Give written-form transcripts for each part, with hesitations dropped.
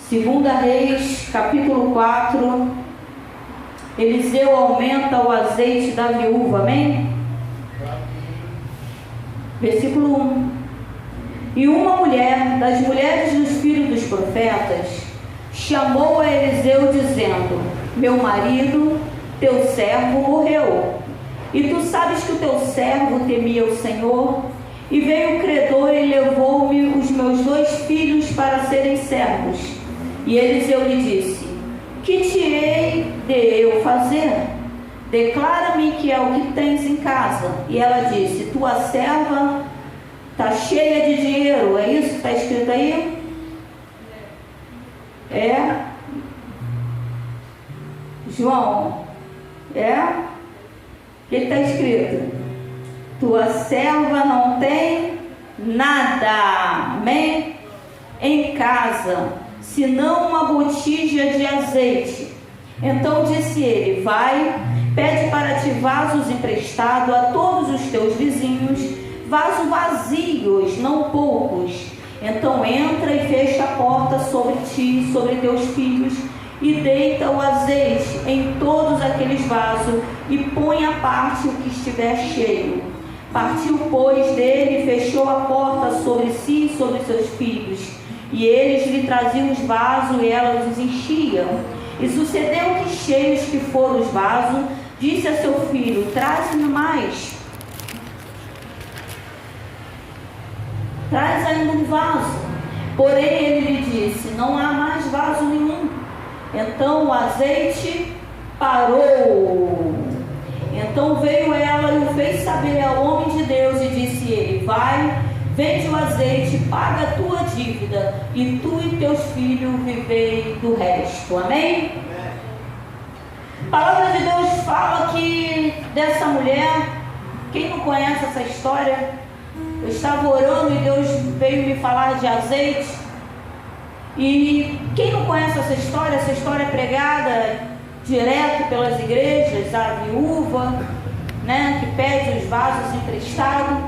Segunda Reis, capítulo 4, Eliseu aumenta o azeite da viúva, amém? Versículo 1. E uma mulher das mulheres dos filhos dos profetas chamou a Eliseu dizendo: meu marido, teu servo, morreu, e tu sabes que o teu servo temia o Senhor, e veio o credor e levou-me os meus 2 filhos para serem servos. E Eliseu lhe disse: que te hei de eu fazer? Declara-me que é o que tens em casa. E ela disse: tua serva está cheia de dinheiro. É isso que está escrito aí? É? João? É? O que está escrito? Tua serva não tem nada, amém? Em casa, senão uma botija de azeite. Então disse ele: vai, pede para ti vasos emprestados a todos os teus vizinhos, vasos vazios, não poucos. Então entra e fecha a porta sobre ti, sobre teus filhos, e deita o azeite em todos aqueles vasos, e põe à parte o que estiver cheio. Partiu, pois, dele e fechou a porta sobre si e sobre seus filhos. E eles lhe traziam os vasos e ela os enchia. E sucedeu que, cheios que foram os vasos, disse a seu filho: traze-me mais. Traz ainda um vaso. Porém ele lhe disse: não há mais vaso nenhum. Então o azeite parou. Então veio ela e o fez saber ao homem de Deus, e disse ele: vai, vende o azeite, paga a tua dívida, e tu e teus filhos vivei do resto. Amém? A palavra de Deus fala que dessa mulher, quem não conhece essa história, eu estava orando e Deus veio me falar de azeite. E quem não conhece essa história é pregada direto pelas igrejas, a viúva, né, que pede os vasos emprestados.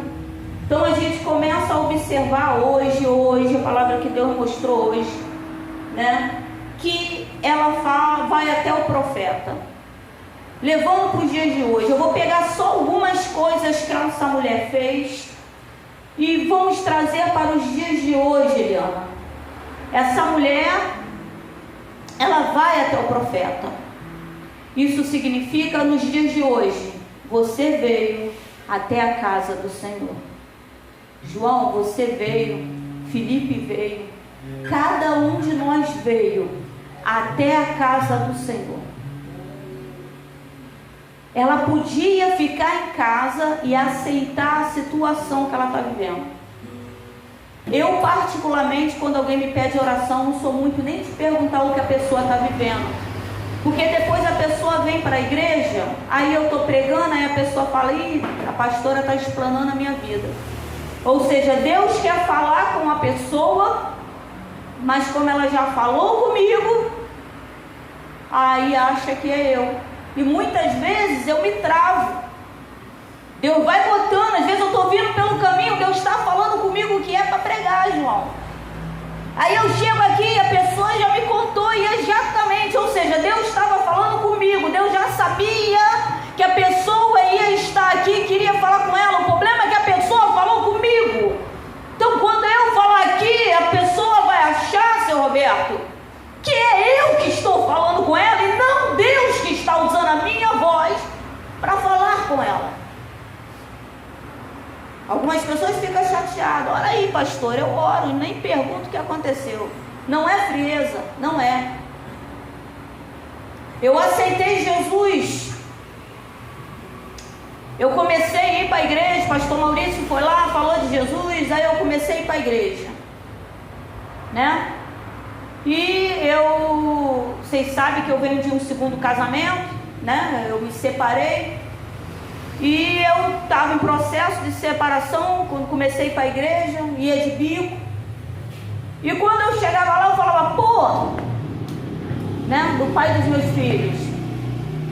Então a gente começa a observar hoje, a palavra que Deus mostrou hoje, né, que ela fala, vai até o profeta, levando para os dias de hoje. Eu vou pegar só algumas coisas que essa mulher fez e vamos trazer para os dias de hoje, Eliana. Essa mulher, ela vai até o profeta. Isso significa, nos dias de hoje, você veio até a casa do Senhor. João, você veio, Felipe veio, cada um de nós veio até a casa do Senhor. Ela podia ficar em casa e aceitar a situação que ela está vivendo. Eu, particularmente, quando alguém me pede oração, não sou muito nem de perguntar o que a pessoa está vivendo. Porque depois a pessoa vem para a igreja, aí eu estou pregando, aí a pessoa fala: ih, a pastora está explanando a minha vida. Ou seja, Deus quer falar com a pessoa, mas como ela já falou comigo, aí acha que é eu. E muitas vezes eu me travo. Deus vai botando, às vezes eu estou vindo pelo caminho, Deus está falando comigo o que é para pregar, João. Aí eu chego aqui e a pessoa já me contou, e exatamente, ou seja, Deus estava falando comigo, Deus já sabia que a pessoa ia estar aqui, queria falar com ela. O problema é que a pessoa falou comigo. Então quando eu falar aqui, a pessoa vai achar, seu Roberto, que é eu que estou falando com ela e não Deus que está usando a minha voz para falar com ela. Algumas pessoas ficam chateadas: olha aí, pastor, eu oro e nem pergunto o que aconteceu. Não é frieza, não é. Eu aceitei Jesus. Eu comecei a ir para a igreja, pastor Maurício foi lá, falou de Jesus, aí eu comecei a ir para a igreja, né? E vocês sabem que eu venho de um segundo casamento, né? Eu me separei. E eu estava em processo de separação quando comecei a ir para a igreja, ia de bico. E quando eu chegava lá, eu falava: pô, né, do pai dos meus filhos,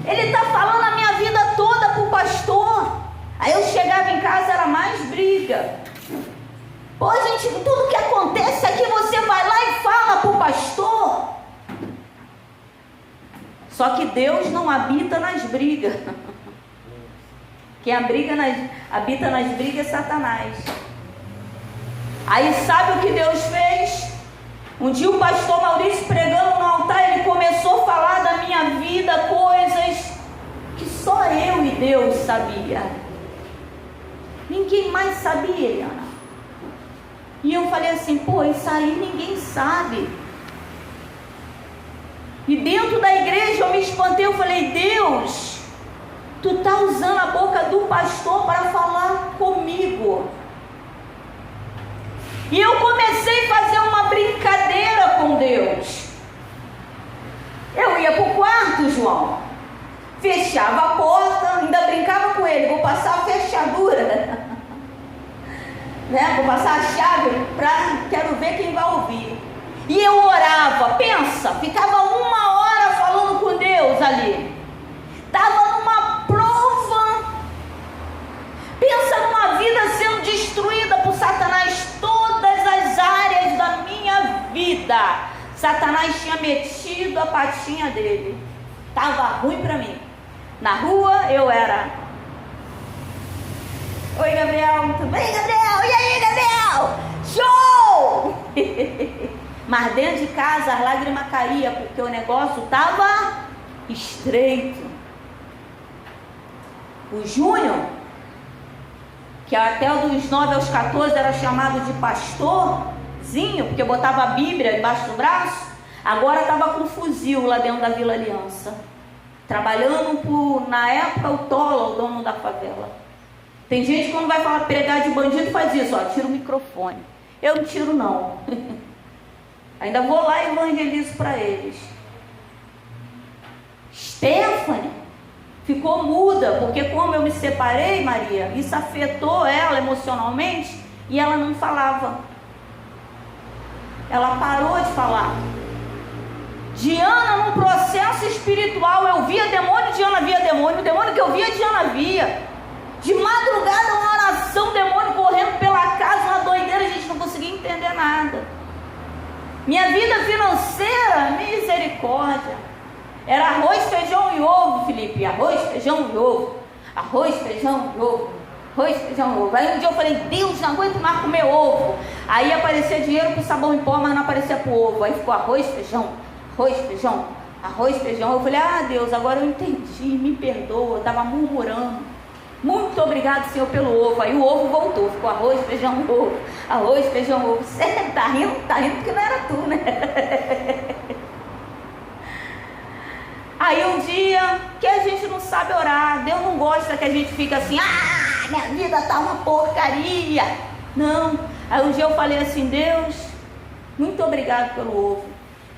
ele está falando a minha vida toda para o pastor. Aí eu chegava em casa, era mais briga. Pô, gente, tudo que acontece aqui você vai lá e fala para o pastor. Só que Deus não habita nas brigas. Quem habita nas brigas é Satanás. Aí sabe o que Deus fez? Um dia o pastor Maurício pregando no altar, ele começou a falar da minha vida, coisas que só eu e Deus sabia. Ninguém mais sabia, Eliana. E eu falei assim, pô, isso aí ninguém sabe. E dentro da igreja eu me espantei, eu falei, Deus, tu tá usando a boca do pastor para falar comigo. E eu comecei a fazer uma brincadeira com Deus. Eu ia para o quarto, João, fechava a porta, ainda brincava com ele, vou passar a fechadura, né? Vou passar a chave, quero ver quem vai ouvir. E eu orava, pensa, ficava 1 hora falando com Deus ali. Estava numa prova. Pensa numa vida sendo destruída por Satanás, todas as áreas da minha vida. Satanás tinha metido a patinha dele. Estava ruim para mim. Na rua eu era: oi, Gabriel, tudo bem, Gabriel? E aí, Gabriel? Show! Mas dentro de casa as lágrimas caíam, porque o negócio estava estreito. O Júnior, que até dos 9 aos 14 era chamado de pastorzinho, porque botava a Bíblia debaixo do braço, agora estava com um fuzil lá dentro da Vila Aliança, trabalhando na época, o Tola, o dono da favela. Tem gente que quando vai falar pregar de bandido faz isso, ó, tira o microfone. Eu não tiro não. Ainda vou lá e evangelizo para eles. Stephanie ficou muda, porque como eu me separei, Maria, isso afetou ela emocionalmente e ela não falava. Ela parou de falar. Diana, num processo espiritual, eu via demônio, Diana via demônio, o demônio que eu via, Diana via. De madrugada, uma oração, demônio correndo pela casa, uma doideira, a gente não conseguia entender nada. Minha vida financeira, misericórdia. Era arroz, feijão e ovo, Felipe. Arroz, feijão e ovo. Arroz, feijão e ovo. Arroz, feijão e ovo. Aí um dia eu falei, Deus, não aguento mais comer ovo. Aí aparecia dinheiro pro sabão em pó, mas não aparecia pro ovo. Aí ficou arroz, feijão, arroz, feijão, arroz, feijão. Eu falei, ah, Deus, agora eu entendi, me perdoa. Eu estava murmurando. Muito obrigado, Senhor, pelo ovo. Aí o ovo voltou, ficou arroz, feijão, ovo. Arroz, feijão, ovo. Você tá rindo porque não era tu, né? Aí um dia que a gente não sabe orar, Deus não gosta que a gente fica assim, ah, minha vida tá uma porcaria. Não. Aí um dia eu falei assim, Deus, muito obrigado pelo ovo.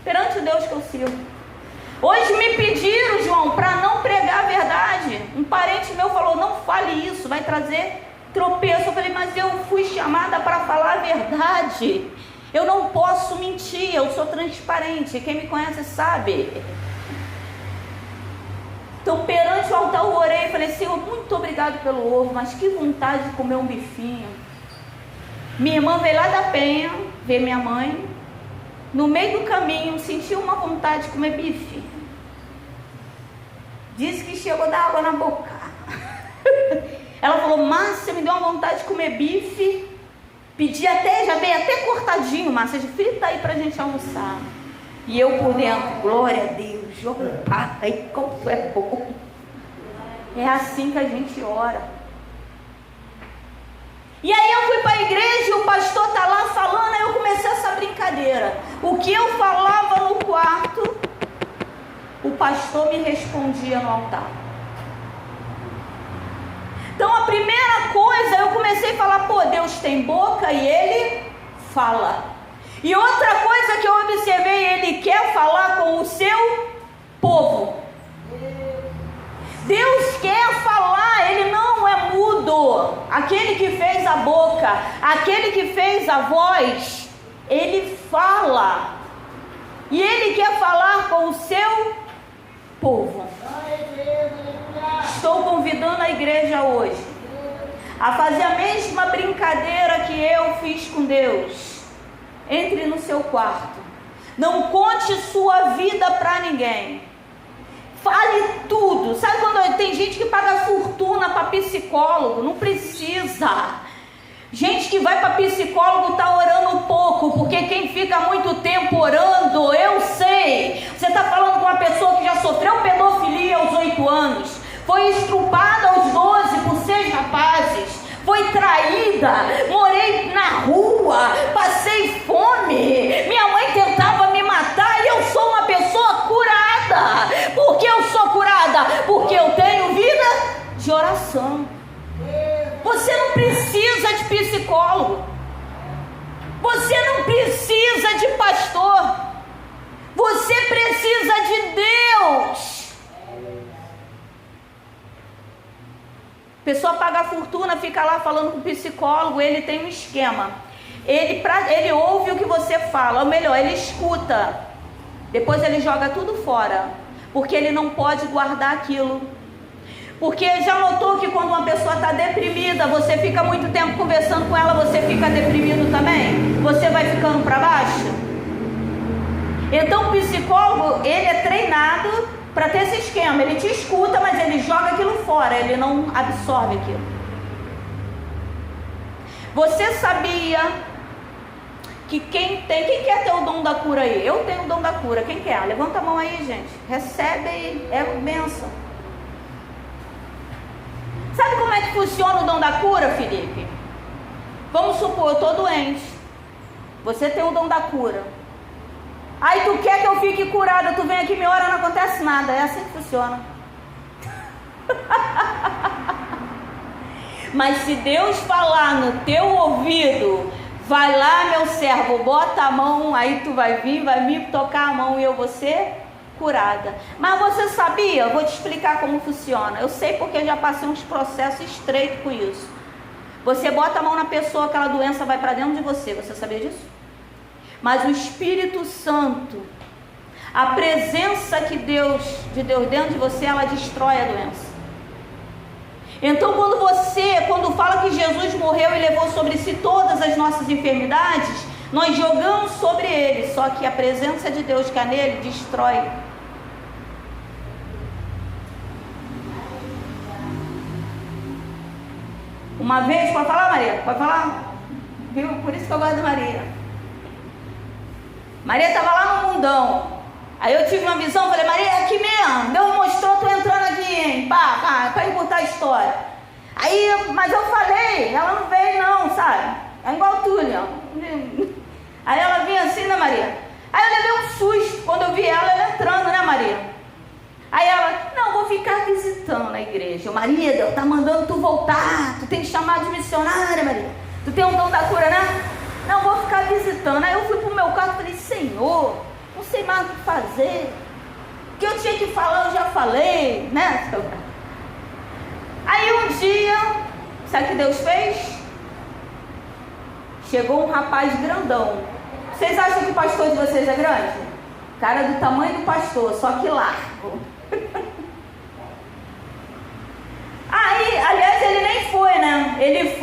Perante o Deus que eu sirvo. Hoje me pediram, João, para não pregar a verdade. Um parente meu falou, não fale isso, vai trazer tropeço. Eu falei, mas eu fui chamada para falar a verdade. Eu não posso mentir, eu sou transparente. Quem me conhece sabe. Então, perante o altar eu orei e falei, Senhor, muito obrigado pelo ovo, mas que vontade de comer um bifinho. Minha irmã veio lá da Penha, ver minha mãe. No meio do caminho, senti uma vontade de comer bife. Disse que chegou a dar água na boca. Ela falou, Márcia, me deu uma vontade de comer bife. Pedi até, já veio até cortadinho, Márcia, frita aí pra gente almoçar. E eu por dentro, glória a Deus, oh, Pai, como tu é bom. É assim que a gente ora. E aí eu fui para a igreja e o pastor tá lá falando, aí eu comecei essa brincadeira. O que eu falava no quarto, o pastor me respondia no altar. Então a primeira coisa, eu comecei a falar, pô, Deus tem boca e Ele fala. E outra coisa que eu observei, Ele quer falar com o seu povo. Deus quer falar, Ele não é mudo. Aquele que fez a boca, aquele que fez a voz, Ele fala. E Ele quer falar com o seu povo. Estou convidando a igreja hoje a fazer a mesma brincadeira que eu fiz com Deus. Entre no seu quarto. Não conte sua vida para ninguém. Fale tudo. Sabe quando tem gente que paga fortuna para psicólogo? Não precisa. Gente que vai para psicólogo está orando pouco, porque quem fica muito tempo orando, eu sei. Você está falando com uma pessoa que já sofreu pedofilia aos 8 anos, foi estrupada aos 12 por 6 rapazes, foi traída, morei na rua, passei fome, minha mãe tentava me matar e eu sou uma pessoa curada. Por que eu sou curada? Porque eu tenho vida de oração. Você não precisa de psicólogo, você não precisa de pastor, você precisa de Deus. A pessoa paga a fortuna, fica lá falando com o psicólogo, ele tem um esquema, ele ouve o que você fala, ou melhor, ele escuta, depois ele joga tudo fora, porque ele não pode guardar aquilo. Porque já notou que quando uma pessoa está deprimida, você fica muito tempo conversando com ela, você fica deprimido também? Você vai ficando para baixo? Então o psicólogo, ele é treinado para ter esse esquema. Ele te escuta, mas ele joga aquilo fora, ele não absorve aquilo. Você sabia que quem quer ter o dom da cura aí? Eu tenho o dom da cura, quem quer? Levanta a mão aí, gente. Recebe aí, é bênção. Sabe como é que funciona o dom da cura, Felipe? Vamos supor, eu estou doente. Você tem o dom da cura. Aí tu quer que eu fique curada, tu vem aqui, me ora, não acontece nada. É assim que funciona. Mas se Deus falar no teu ouvido, vai lá, meu servo, bota a mão, aí tu vai vir, vai me tocar a mão e eu vou ser curada. Mas você sabia? Eu vou te explicar como funciona. Eu sei porque já passei uns processos estreitos com isso. Você bota a mão na pessoa, aquela doença vai para dentro de você. Você sabia disso? Mas o Espírito Santo, a presença de Deus dentro de você, ela destrói a doença. Então quando fala que Jesus morreu e levou sobre si todas as nossas enfermidades, nós jogamos sobre ele, só que a presença de Deus que é nele destrói. Uma vez, pode falar, Maria? Pode falar? Viu? Por isso que eu gosto de Maria. Maria estava lá no mundão. Aí eu tive uma visão, falei, Maria, é aqui mesmo. Deus mostrou, tô entrando aqui, hein? Para encurtar a história. Aí, mas eu falei, ela não veio não, sabe? É igual tu, Leão. Aí ela vinha assim, né, Maria? Aí eu levei um susto quando eu vi ela entrando, né, Maria? Aí ela, não, vou ficar visitando a igreja. Maria, Deus tá mandando tu voltar. Tu tem que chamar de missionária, Maria. Tu tem um dom da cura, né? Não, vou ficar visitando. Aí eu fui pro meu quarto e falei, Senhor, não sei mais o que fazer. O que eu tinha que falar, eu já falei, né? Aí um dia, sabe o que Deus fez? Chegou um rapaz grandão. Vocês acham que o pastor de vocês é grande? Cara do tamanho do pastor, só que largo. Aí, aliás, ele nem foi, né? Ele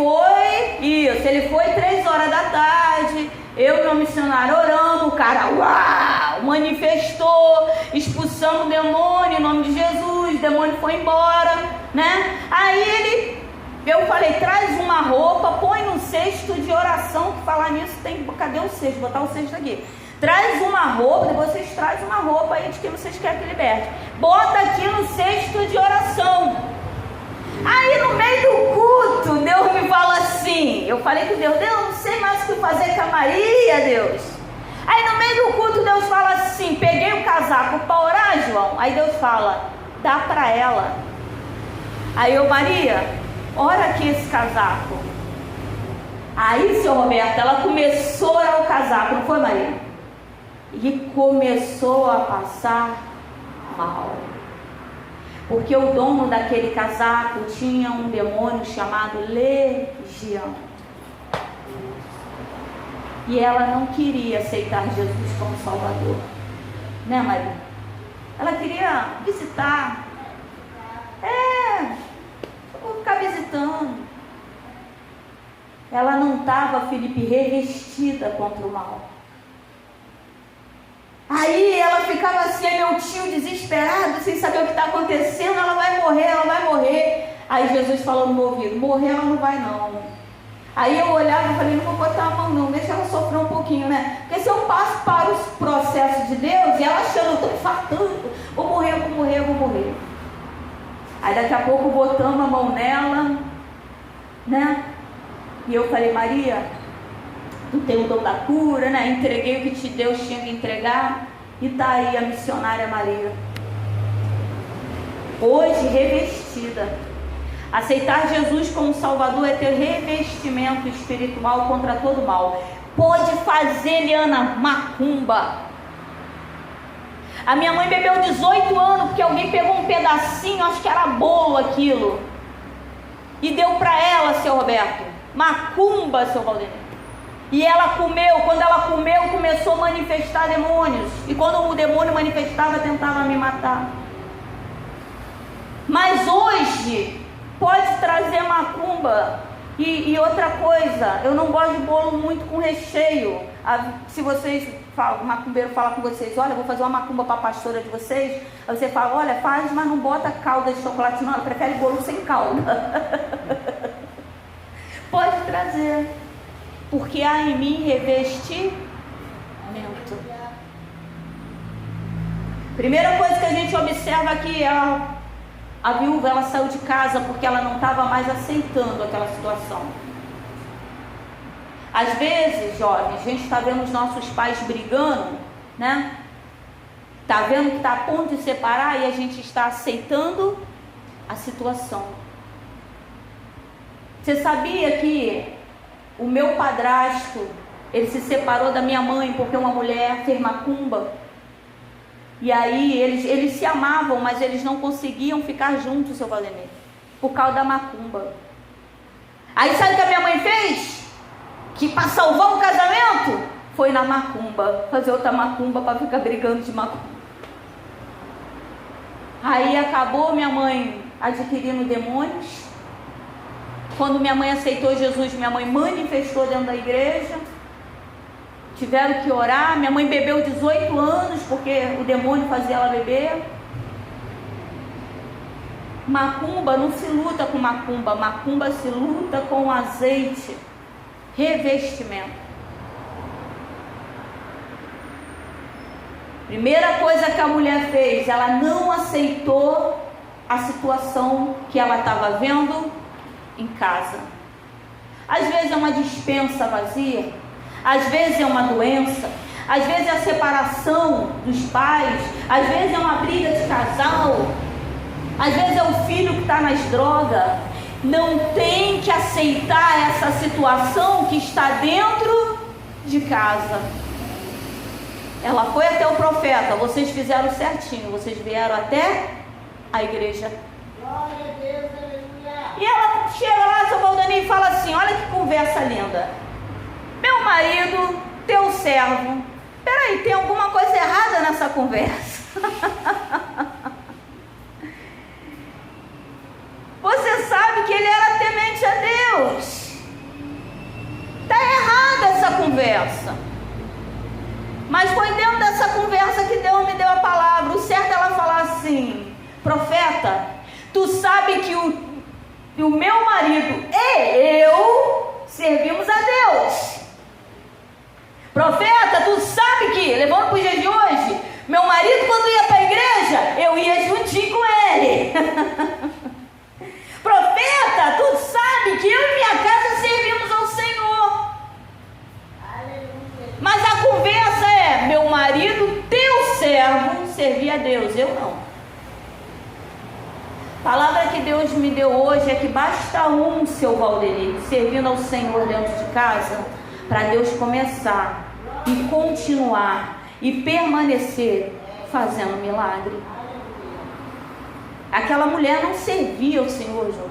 foi 3 horas da tarde, eu e meu missionário oramos, o cara, uau, manifestou, expulsamos o demônio em nome de Jesus, o demônio foi embora, né? Aí eu falei, traz uma roupa, põe no cesto de oração, que falar nisso tem, cadê o cesto? Vou botar o cesto aqui. Traz uma roupa, depois vocês trazem uma roupa aí de que vocês querem que liberte. Bota aqui no cesto de oração. Aí no meio do culto, Deus me fala assim, eu falei com Deus, não sei mais o que fazer com a Maria, Deus. Aí no meio do culto, Deus fala assim, peguei o casaco para orar, João. Aí Deus fala, dá para ela. Aí eu, Maria, ora aqui esse casaco. Aí, seu Roberto, ela começou a orar o casaco, não foi, Maria? E começou a passar mal. Porque o dono daquele casaco tinha um demônio chamado legião. E ela não queria aceitar Jesus como Salvador. Né, Maria? Ela queria visitar. Eu vou ficar visitando. Ela não estava, Felipe, revestida contra o mal. Aí ela ficava ficava assim, aí meu tio desesperado, sem saber o que está acontecendo, ela vai morrer, ela vai morrer. Aí Jesus falou no meu ouvido, morrer ela não vai não. Aí eu olhava e falei, não vou botar a mão não, deixa ela sofrer um pouquinho, né? Porque se eu passo para os processos de Deus, e ela achando, eu estou infartando, vou morrer, vou morrer, vou morrer. Aí daqui a pouco botamos a mão nela, né? E eu falei, Maria, tu tem o dom da cura, né? Entreguei o que Deus tinha que entregar. E tá aí a missionária Maria. Hoje revestida. Aceitar Jesus como Salvador é ter revestimento espiritual contra todo mal. Pode fazer, Liana, macumba. A minha mãe bebeu 18 anos porque alguém pegou um pedacinho, acho que era bolo aquilo, e deu para ela, seu Roberto. Macumba, seu Valdemir. E ela comeu. Quando ela comeu, começou a manifestar demônios. E quando o demônio manifestava, tentava me matar. Mas hoje pode trazer macumba. E outra coisa, eu não gosto de bolo muito com recheio. Se vocês, o macumbeiro fala com vocês, olha, vou fazer uma macumba para a pastora de vocês. Aí você fala, olha, faz, mas não bota calda de chocolate não, ela prefere bolo sem calda. Pode trazer, porque há em mim revestimento. Primeira coisa que a gente observa aqui é a viúva, ela saiu de casa porque ela não estava mais aceitando aquela situação. Às vezes, jovens, a gente está vendo os nossos pais brigando, né? Está vendo que está a ponto de separar e a gente está aceitando a situação. Você sabia que o meu padrasto, ele se separou da minha mãe porque uma mulher fez macumba? E aí eles se amavam, mas eles não conseguiam ficar juntos, seu Valdemir, por causa da macumba. Aí sabe o que a minha mãe fez? Que para salvar o casamento, foi na macumba, fazer outra macumba para ficar brigando de macumba. Aí acabou minha mãe adquirindo demônios. Quando minha mãe aceitou Jesus, minha mãe manifestou dentro da igreja. Tiveram que orar. Minha mãe bebeu 18 anos porque o demônio fazia ela beber. Macumba não se luta com macumba. Macumba se luta com azeite, revestimento. Primeira coisa que a mulher fez, ela não aceitou a situação que ela estava vendo em casa. Às vezes é uma despensa vazia, às vezes é uma doença, às vezes é a separação dos pais, às vezes é uma briga de casal, às vezes é o filho que está nas drogas. Não tem que aceitar essa situação que está dentro de casa. Ela foi até o profeta, vocês fizeram certinho, vocês vieram até a igreja. Glória a Deus, aleluia. E ela chega lá, seu Valdemir, e fala assim, olha que conversa linda. Meu marido, teu servo. Peraí, tem alguma coisa errada nessa conversa. Você sabe que ele era temente a Deus. Está errada essa conversa. Mas foi dentro dessa conversa que Deus me deu a palavra. O certo é ela falar assim, profeta, tu sabe que o meu marido e eu servimos a Deus. Profeta, tu sabe que, levando para os dias de hoje, meu marido quando ia para a igreja, eu ia juntinho com ele. Profeta, tu sabe que eu e minha casa servimos ao Senhor. Aleluia. Mas a conversa é, meu marido, teu servo, servia a Deus, eu não. A palavra que Deus me deu hoje é que basta um, seu Valdemir, servindo ao Senhor dentro de casa, para Deus começar e continuar e permanecer fazendo milagre. Aquela mulher não servia ao Senhor, João.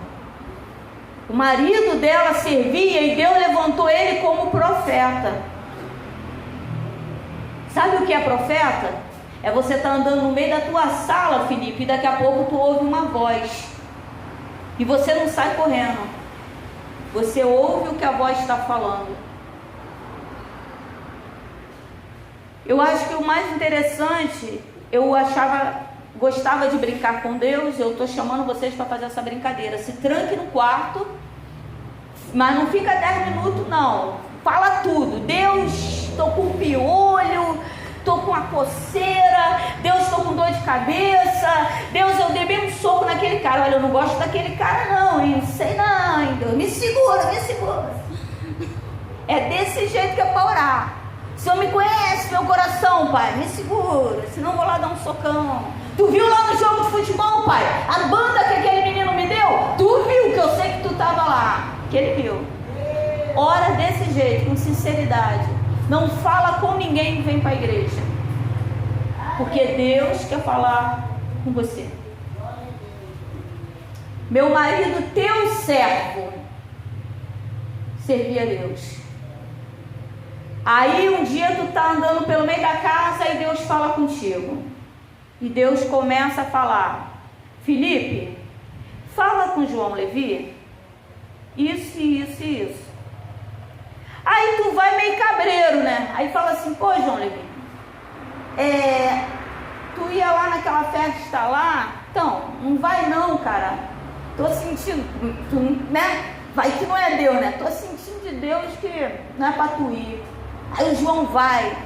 O marido dela servia e Deus levantou ele como profeta. Sabe o que é profeta? É você estar andando no meio da tua sala, Felipe, e daqui a pouco tu ouve uma voz. E você não sai correndo. Você ouve o que a voz está falando. Eu acho que o mais interessante, gostava de brincar com Deus. Eu estou chamando vocês para fazer essa brincadeira. Se tranque no quarto, mas não fica 10 minutos não. Fala tudo. Deus, estou com piolho, estou com a coceira. Deus, estou com dor de cabeça. Deus, eu dei bem um soco naquele cara. Olha, eu não gosto daquele cara não, hein? Não sei não, hein? Deus, me segura, me segura. É desse jeito que é para orar. O Senhor me conhece, meu coração, Pai, me segura, senão eu vou lá dar um socão. Tu viu lá no jogo de futebol, Pai, a banda que aquele menino me deu? Tu viu, que eu sei que tu estava lá. Que ele viu. Ora desse jeito, com sinceridade. Não fala com ninguém que vem para a igreja, porque Deus quer falar com você. Meu marido, teu servo, servia a Deus. Aí um dia tu tá andando pelo meio da casa e Deus fala contigo. E Deus começa a falar: Felipe, fala com João Levi isso, isso e isso. Aí tu vai meio cabreiro, né? Aí fala assim: pô, João Levi, tu ia lá naquela festa lá? Então, não vai não, cara. Tô sentindo, né? Vai que não é Deus, né? Tô sentindo de Deus que não é pra tu ir. Aí o João vai,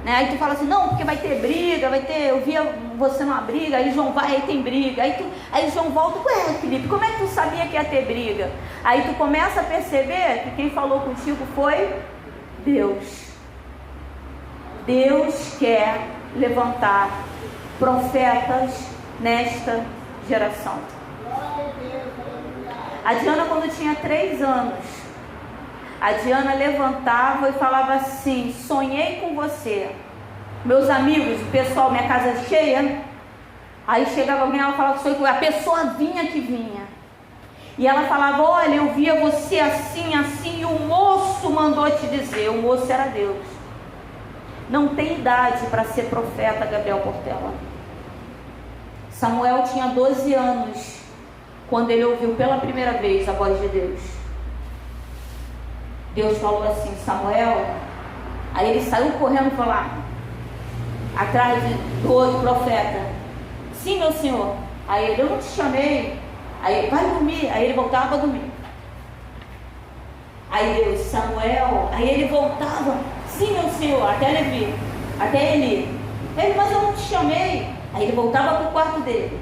né? Aí tu fala assim: não, porque vai ter briga, eu via você numa briga. Aí João vai, aí tem briga. Aí João volta: ué, Felipe, como é que tu sabia que ia ter briga? Aí tu começa a perceber que quem falou contigo foi Deus. Deus quer levantar profetas nesta geração. A Diana, quando tinha 3 anos, a Diana levantava e falava assim: sonhei com você. Meus amigos, o pessoal, minha casa cheia. Aí chegava alguém, ela falava que sonhei com a pessoa, vinha que vinha. E ela falava: olha, eu via você assim, assim, e o moço mandou te dizer. O moço era Deus. Não tem idade para ser profeta, Gabriel Portela. Samuel tinha 12 anos quando ele ouviu pela primeira vez a voz de Deus. Deus falou assim: Samuel. Aí ele saiu correndo para lá, atrás do outro profeta. Sim, meu senhor. Aí ele: eu não te chamei. Aí ele: vai dormir. Aí ele voltava para dormir. Aí Deus: Samuel. Aí ele voltava: sim, meu senhor. Até ele vir. Até ele: mas eu não te chamei. Aí ele voltava para o quarto dele.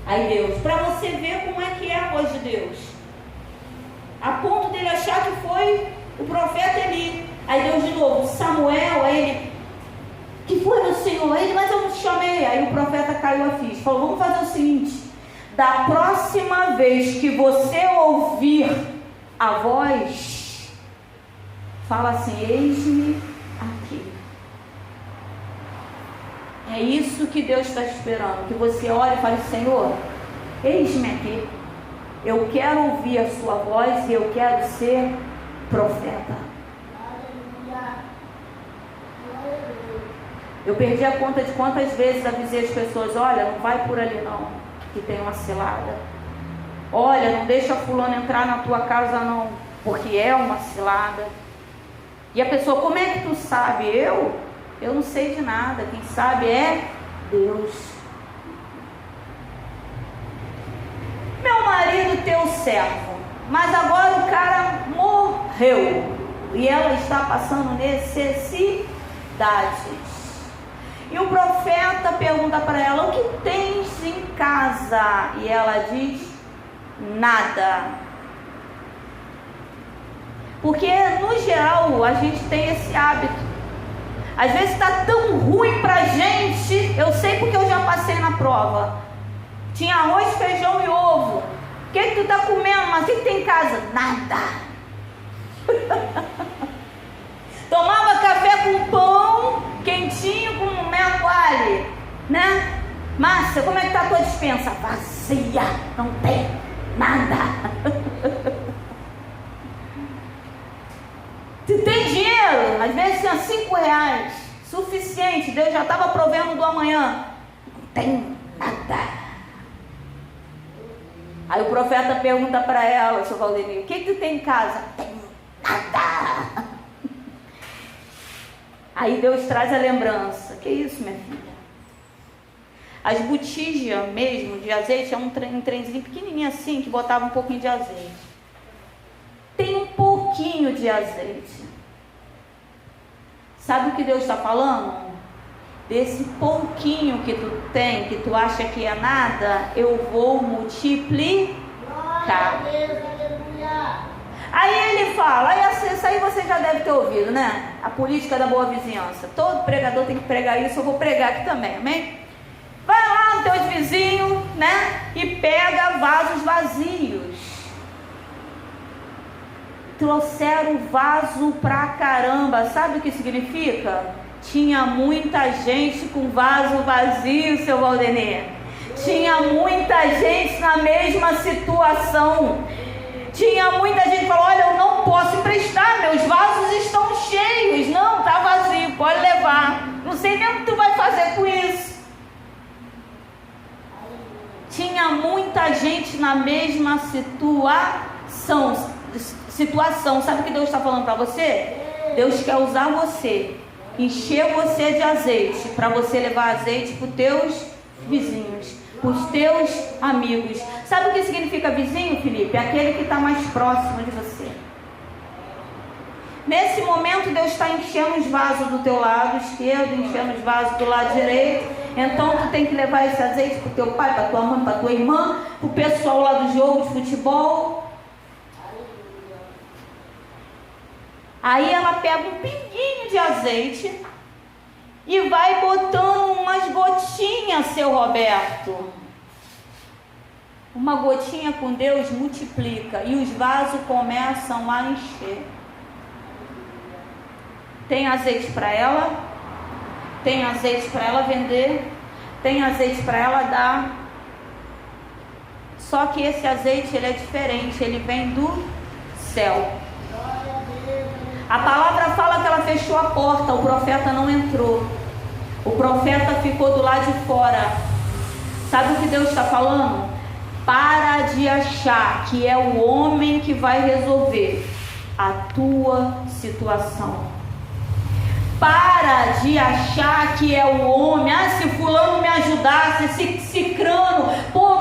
Aí Deus: para você ver como é que é a voz de Deus, a ponto dele achar que foi o profeta Eli. Aí Deus de novo: Samuel. Aí ele: que foi, meu senhor? Aí ele: mas eu não te chamei. Aí o profeta caiu a ficha. Falou: vamos fazer o seguinte: da próxima vez que você ouvir a voz, fala assim: eis-me aqui. É isso que Deus está esperando, que você olhe e fale: Senhor, eis-me aqui. Eu quero ouvir a sua voz e eu quero ser profeta. Eu perdi a conta de quantas vezes avisei as pessoas: olha, não vai por ali não, que tem uma cilada. Olha, não deixa fulano entrar na tua casa não, porque é uma cilada. E a pessoa: como é que tu sabe? Eu não sei de nada, quem sabe é Deus. Meu marido, teu servo, mas agora o cara morreu e ela está passando necessidades. E o profeta pergunta para ela: o que tens em casa? E ela diz: nada. Porque no geral a gente tem esse hábito. Às vezes está tão ruim pra gente. Eu sei porque eu já passei na prova. Tinha arroz, feijão e ovo. O que tu tá comendo? Mas o que tem em casa? Nada. Tomava café com pão quentinho com mel coalho, né? Márcia, como é que tá a tua despensa? Vazia, não tem nada. Se tem dinheiro, às vezes tinha R$5, suficiente, Deus já estava provendo do amanhã. Não tem nada. Aí o profeta pergunta para ela: seu Valdemir, o que tu tem em casa? Não tem nada. Aí Deus traz a lembrança: que isso, minha filha? As botijas mesmo de azeite é um trenzinho pequenininho assim, que botava um pouquinho de azeite. Tem um pouquinho de azeite. Sabe o que Deus está falando? Desse pouquinho que tu tem, que tu acha que é nada, eu vou multiplicar. Aí ele fala, isso aí você já deve ter ouvido, né? A política da boa vizinhança. Todo pregador tem que pregar isso, eu vou pregar aqui também, amém? Vai lá no teu vizinho, né? E pega vasos vazios. Trouxeram vaso pra caramba. Sabe o que significa? Tinha muita gente com vaso vazio, seu Valdenir. Tinha muita gente na mesma situação. Tinha muita gente que falou, olha, eu não posso emprestar, meus vasos estão cheios. Não, tá vazio, pode levar. Não sei nem o que tu vai fazer com isso. Tinha muita gente na mesma situação. Sabe o que Deus está falando para você? Deus quer usar você, encher você de azeite, para você levar azeite para os teus vizinhos, para os teus amigos. Sabe o que significa vizinho, Felipe? Aquele que está mais próximo de você. Nesse momento Deus está enchendo os vasos do teu lado esquerdo, enchendo os vasos do lado direito. Então tu tem que levar esse azeite para o teu pai, para tua mãe, para tua irmã, para o pessoal lá do jogo de futebol. Aí ela pega um pinguinho de azeite e vai botando umas gotinhas, seu Roberto. Uma gotinha com Deus multiplica e os vasos começam a encher. Tem azeite para ela, tem azeite para ela vender, tem azeite para ela dar. Só que esse azeite ele é diferente, ele vem do céu. A palavra fala que ela fechou a porta, o profeta não entrou. O profeta ficou do lado de fora. Sabe o que Deus está falando? Para de achar que é o homem que vai resolver a tua situação. Para de achar que é o homem. Ah, se fulano me ajudasse, se cicrano,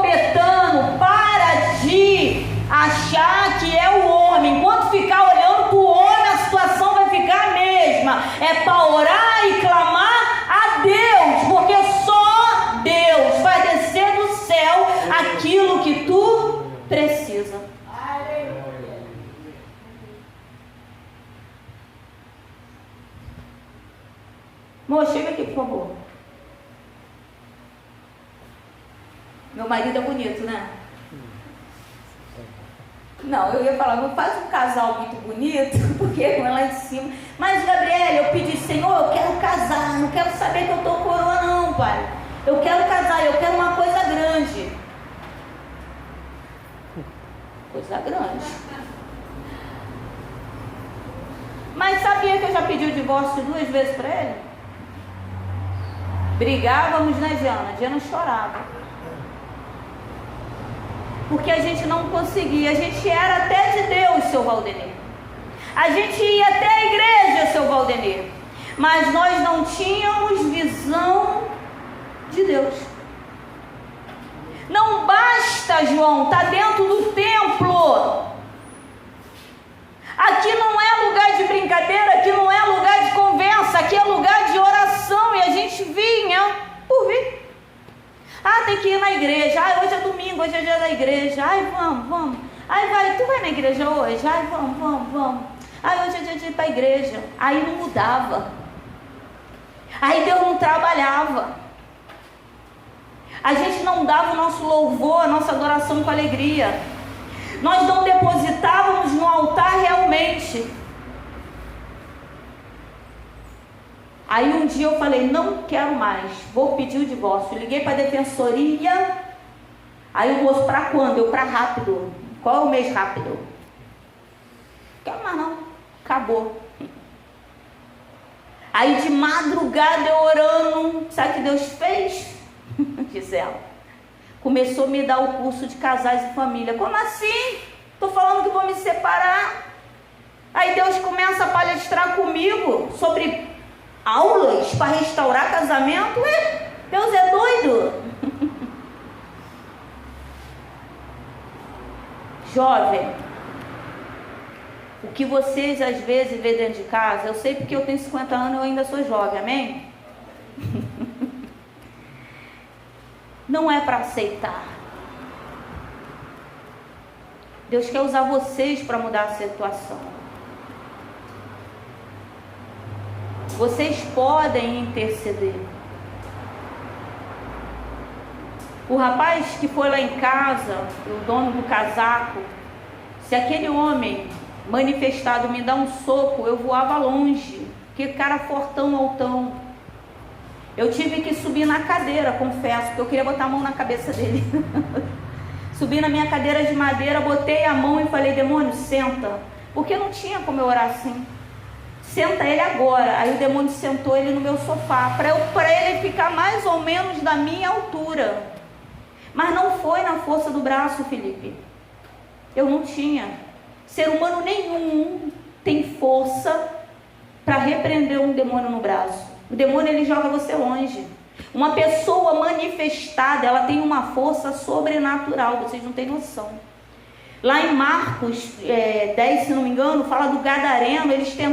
Betano. Para de achar que é o homem. Enquanto ficar olhando para o homem, a situação vai ficar a mesma. É para orar e clamar a Deus, porque só Deus vai descer do céu aquilo que tu precisa. Amor, chega aqui, por favor. Meu marido é bonito, né? Não, eu ia falar, não faz um casal muito bonito, porque é lá em cima. Mas, Gabriela, eu pedi, Senhor, eu quero casar, não quero saber que eu tô coroa não, pai. Eu quero casar, eu quero uma coisa grande. Coisa grande. Mas sabia que eu já pedi o divórcio 2 vezes para ele? Brigávamos, né, Diana? Diana chorava. Porque a gente não conseguia. A gente era até de Deus, seu Valdenir. A gente ia até a igreja, seu Valdenir. Mas nós não tínhamos visão de Deus. Não basta, João, tá dentro do templo. Aqui não é lugar de brincadeira, aqui não é lugar de conversa, aqui é lugar de oração. E a gente vinha por vir. Ah, tem que ir na igreja. Ah, hoje é domingo, hoje é dia da igreja. Ai, vamos. Ai, tu vai na igreja hoje? Ai, vamos. Ai, hoje é dia de ir para a igreja. Aí não mudava. Aí Deus não trabalhava. A gente não dava o nosso louvor, a nossa adoração com alegria. Nós não depositávamos no altar realmente. Aí um dia eu falei, não quero mais, vou pedir o divórcio. Liguei para a defensoria. Aí o moço, para quando? Eu, para rápido. Qual é o mês rápido? Não quero mais não, acabou. Aí de madrugada eu orando, sabe o que Deus fez? Gisela, começou a me dar o curso de casais e família. Como assim? Estou falando que vou me separar. Aí Deus começa a palestrar comigo sobre aulas para restaurar casamento. Ué, Deus é doido? Jovem, o que vocês às vezes vê dentro de casa, eu sei porque eu tenho 50 anos e eu ainda sou jovem, amém? Não é para aceitar. Deus quer usar vocês para mudar a situação. Vocês podem interceder. O rapaz que foi lá em casa, o dono do casaco, se aquele homem manifestado me dá um soco, eu voava longe. Que cara fortão, altão. Eu tive que subir na cadeira, confesso, porque eu queria botar a mão na cabeça dele. Subi na minha cadeira de madeira, botei a mão e falei: demônio, senta. Porque não tinha como eu orar assim. Senta ele agora. Aí o demônio sentou ele no meu sofá, para ele ficar mais ou menos da minha altura. Mas não foi na força do braço, Felipe. Eu não tinha. Ser humano nenhum tem força para repreender um demônio no braço. O demônio, ele joga você longe. Uma pessoa manifestada, ela tem uma força sobrenatural, vocês não têm noção. Lá em Marcos 10, se não me engano, fala do gadareno, eles tentaram